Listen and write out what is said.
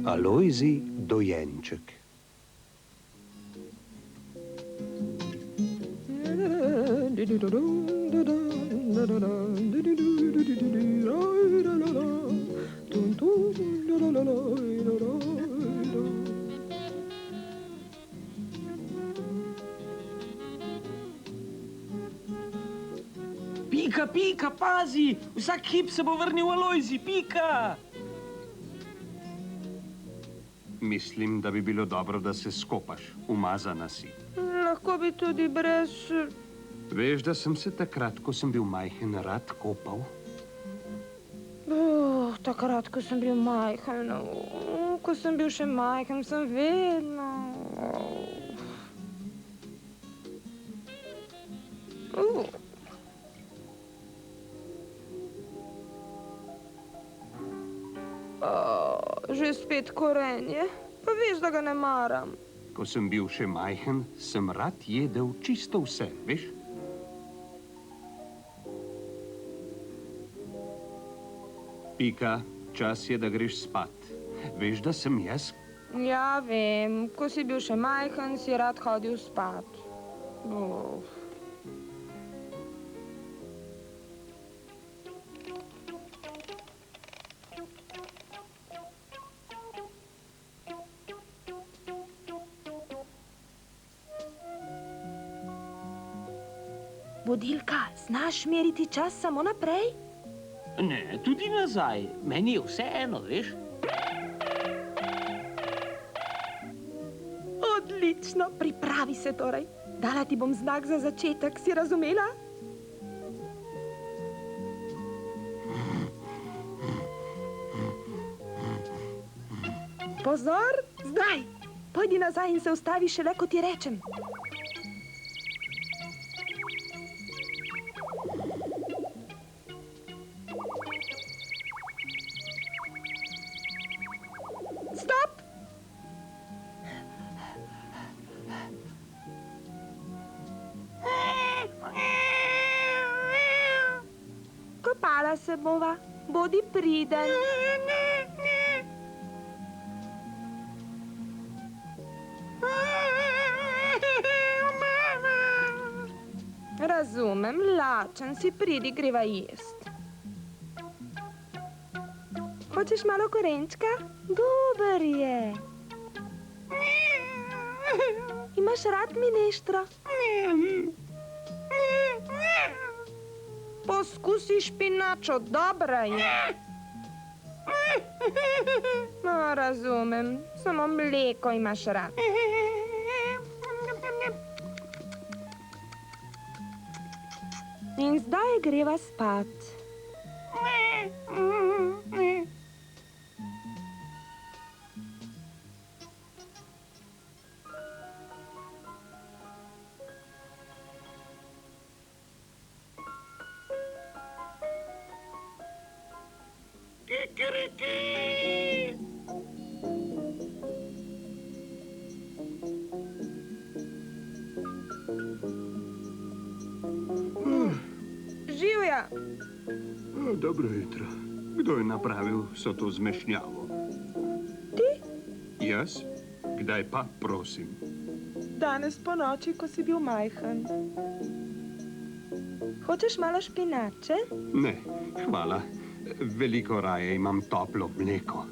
Alojzij dojenček. Pika, Pika, pazi! Vsak hip se bo vrnil Alojzij, Pika! Mislim, da bi bilo dobro, da se skopaš. Umazana si. Lahko bi tudi brez... Veš, da sem se takrat, ko sem bil majhen, rad kopal? Takrat, ko sem bil majhen, ko sem bil še majhen, sem vedno... Že spet korenje, pa veš, da ga ne maram. Ko sem bil še majhen, sem rad jedel čisto vse, veš? Pika, čas je, da greš spat. Veš, da sem jaz? Ja, vem. Ko si bil še majhen, si rad hodil spat. Budilka, znaš meriti čas samo naprej? Ne, tudi nazaj. Meni je vseeno, veš? Odlično, pripravi se torej. Dala ti bom znak za začetek, si razumela? Pozor, zdaj! Pojdi nazaj in se ustavi šele, ko ti rečem. Stop! Kopala se bova. Bodi priden. Razumem, lačen si, pridi, greva jest. Hočeš malo korenčka? Dober je. Imaš rad mineštro? Poskusi špinačo, dobra je. No, razumem, samo mleko imaš rad. In zdaj greva spat. Živja! Dobro jutro. Kdo je napravil vso to zmešnjavo? Ti? Jaz? Kdaj pa, prosim? Danes po noči, ko si bil majhen. Hočeš malo špinače? Ne, hvala. Veliko raje imam toplo mleko.